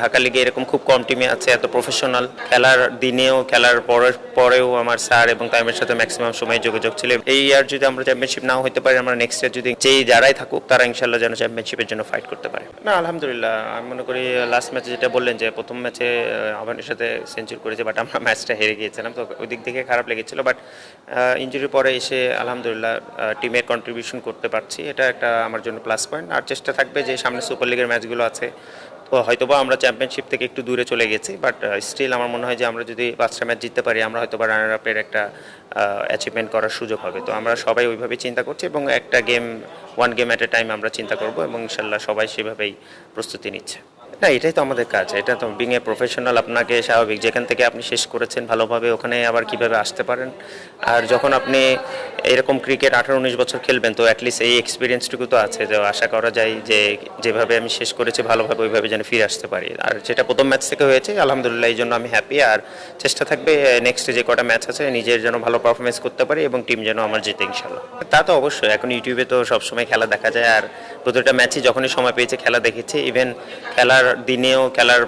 ঢাকা লিগে এরকম খুব কম টিমে আছে এত প্রফেশনাল। খেলার দিনেও খেলার পরেও আমার স্যার এবং তাইমের সাথে ম্যাক্সিমাম সময় যোগাযোগ ছিল। এই ইয়ার যদি আমরা চ্যাম্পিয়নশিপ নাও হতে পারি, আমরা নেক্সট ইয়ার যদি যেই যারাই থাকুক তারা ইনশাল্লাহ যেন চ্যাম্পিয়নশিপের জন্য ফাইট করতে পারে। না, আলহামদুলিল্লাহ, আমি মনে করি লাস্ট ম্যাচে যেটা বললেন যে প্রথম ম্যাচে আবানের সাথে সেঞ্চুরি করেছে, বাট আমরা ম্যাচটা হেরে গিয়েছিলাম, তো ওই দিক থেকে খারাপ লেগেছিল। বাট ইনজুরির পরে এসে আলহামদুলিল্লাহ টিমের কন্ট্রিবিউশন করতে পারছি, এটা একটা আমার জন্য প্লাস পয়েন্ট। আর চেষ্টা থাকবে যে সামনে সুপার লিগের ম্যাচগুলো আছে, তো হয়তোবা আমরা চ্যাম্পিয়নশিপ থেকে একটু দূরে চলে গেছি, বাট স্টিল আমার মনে হয় যে আমরা যদি 5টা ম্যাচ জিততে পারি, আমরা হয়তোবা রানার আপের একটা অ্যাচিভমেন্ট করার সুযোগ হবে। তো আমরা সবাই ওইভাবে চিন্তা করছি এবং একটা game, one game at a time আমরা চিন্তা করব এবং ইনশাল্লাহ সবাই সেভাবেই প্রস্তুতি নিচ্ছে। না, এটাই তো আমাদের কাজ, এটা তো বিং এ প্রফেশনাল। আপনাকে স্বাভাবিক যেখান থেকে আপনি শেষ করেছেন ভালোভাবে ওখানে আবার কিভাবে আসতে পারেন। আর যখন আপনি এরকম ক্রিকেট 18-19 বছর খেলবেন, তো অ্যাটলিস্ট এই এক্সপিরিয়েন্সটুকু তো আছে, যে আশা করা যায় যে যেভাবে আমি শেষ করেছি ভালোভাবে ওইভাবে যেন ফিরে আসতে পারি। আর যেটা প্রথম ম্যাচ থেকে হয়েছে আলহামদুলিল্লাহ, এই জন্য আমি হ্যাপি। আর চেষ্টা থাকবে নেক্সট যে কটা ম্যাচ আছে নিজের যেন ভালো পারফরমেন্স করতে পারি এবং টিম যেন আমার জিতে ইনশাল্লাহ। তা তো অবশ্যই, এখন ইউটিউবে তো সবসময় খেলা দেখা যায়, আর প্রতিটা ম্যাচই যখনই সময় পেয়েছে খেলা দেখেছি। ইভেন খেলার দিনেও খেলার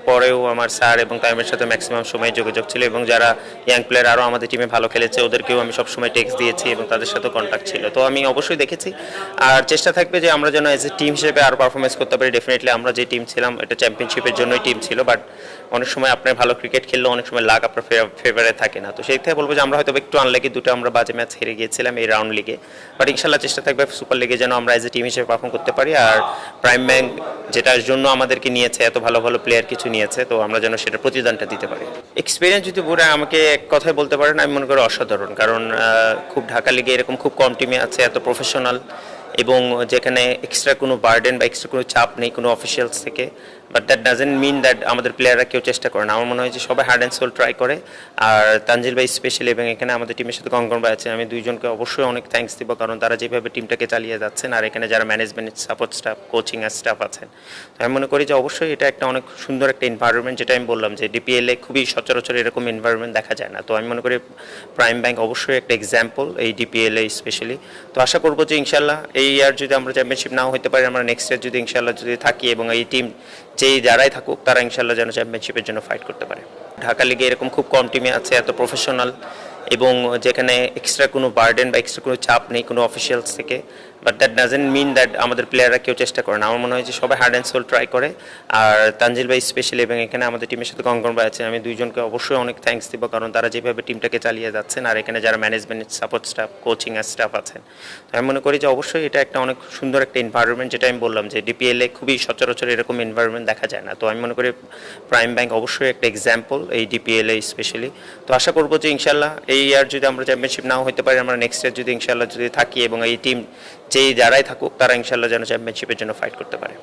পরেও আমার স্যার এবং তাইমের সাথে ম্যাক্সিমাম সময় যোগাযোগ ছিল, এবং যারা ইয়াং প্লেয়ার আরও আমাদের টিমে ভালো খেলেছে ওদেরকেও আমি সবসময় টেক্সট দিয়েছি এবং তাদের সাথেও কন্ট্যাক্ট ছিল। তো আমি অবশ্যই দেখেছি, আর চেষ্টা থাকবে যে আমরা যেন এজ এ টিম হিসেবে আরও পারফরমেন্স করতে পারি। ডেফিনেটলি আমরা যে টিম ছিলাম এটা চ্যাম্পিয়নশিপের জন্যই টিম ছিল, বাট অনেক সময় আপনার ভালো ক্রিকেট খেললেও অনেক সময় লাক আপনার ফেভারে থাকে না। তো সেই থেকে বলবো যে আমরা হয়তো একটু আনলাকি, দুটো আমরা বাজে ম্যাচ হেরে গিয়েছিলাম এই রাউন্ড লিগে, বাট ইনশাল্লাহ চেষ্টা থাকবে সুপার লিগে যেন আমরা এজ এ টিম হিসেবে পারফর্ম করতে পারি। আর প্রাইম ব্যাংক যেটার জন্য আমাদেরকে নিয়েছে, এত ভালো ভালো প্লেয়ার কিছু নিয়েছে, তো আমরা যেন সেটা প্রতিদানটা দিতে পারি। এক্সপিরিয়েন্স যদি পুরো আমাকে এক কথায় বলতে পারেন, আমি মনে করি অসাধারণ। কারণ খুব ঢাকা লিগে এরকম খুব কম টিমে আছে এত প্রফেশনাল, এবং যেখানে এক্সট্রা কোনো বার্ডেন বা এক্সট্রা কোনো চাপ নেই কোনো অফিসিয়ালস থেকে। But that doesn't mean that আমাদের প্লেয়াররা কেউ চেষ্টা করে না। আমার মনে হয় যে সবাই হার্ড অ্যান্ড সোল ট্রাই করে। আর তানজিল ভাই স্পেশালি, এবং এখানে আমাদের টিমের সাথে কঙ্কন ভাই আছে, আমি দুইজনকে অবশ্যই অনেক থ্যাঙ্কস দিব, কারণ তারা যেভাবে টিমটাকে চালিয়ে যাচ্ছেন, আর এখানে যারা ম্যানেজমেন্ট সাপোর্ট স্টাফ, কোচিং আর স্টাফ আছেন, তো আমি মনে করি যে অবশ্যই এটা একটা অনেক সুন্দর একটা এনভায়রনমেন্ট। যেটা আমি বললাম যে ডিপিএলে খুবই সচরাচর এরকম এনভায়রনমেন্ট দেখা যায় না। তো আমি মনে করি প্রাইম ব্যাংক অবশ্যই একটা এক্সাম্পল এই ডিপিএলে স্পেশালি। তো আশা করবো যে ইনশাল্লাহ এই ইয়ার যদি আমরা চ্যাম্পিয়নশিপ নাও হতে পারি, আমরা নেক্সট ইয়ার যদি ইনশাল্লাহ যদি থাকি এবং এই টিম যেই যারাই থাকুক তারা ইনশাল্লাহ যেন চ্যাম্পিয়নশিপের জন্য ফাইট করতে পারে। ঢাকা লিগে এরকম খুব কম টিমে আছে এত প্রফেশনাল, এবং যেখানে এক্সট্রা কোনো বার্ডেন বা এক্সট্রা কোনো চাপ নেই কোনো অফিসিয়ালস থেকে। But that doesn't mean that আমাদের প্লেয়াররা কেউ চেষ্টা করে না। আমার মনে হয় যে সবাই হার্ড অ্যান্ড সোল ট্রাই করে। আর তানজিল ভাই স্পেশালি, এবং এখানে আমাদের টিমের সাথে কঙ্কন ভাই আছে, আমি দুইজনকে অবশ্যই অনেক থ্যাঙ্কস দিব, কারণ তারা যেভাবে টিমটাকে চালিয়ে যাচ্ছেন, আর এখানে যারা ম্যানেজমেন্ট সাপোর্ট স্টাফ, কোচিং আর স্টাফ আছেন, তো আমি মনে করি যে অবশ্যই এটা একটা অনেক সুন্দর একটা এনভায়রনমেন্ট। যেটা আমি বললাম যে ডিপিএলে খুবই সচরাচর এরকম এনভায়রনমেন্ট দেখা যায় না। তো আমি মনে করি প্রাইম ব্যাংক অবশ্যই একটা এক্সাম্পল এই ডিপিএলে স্পেশালি। তো আশা করবো যে ইনশাল্লাহ এই ইয়ার যদি আমরা চ্যাম্পিয়নশিপ নাও হতে পারি, আমরা নেক্সট ইয়ার যদি ইনশাল্লাহ যদি থাকি এবং এই টিম যেই যারাই থাকুক তারা ইনশাল্লাহ যেন চ্যাম্পিয়নশিপের জন্য ফাইট করতে পারে।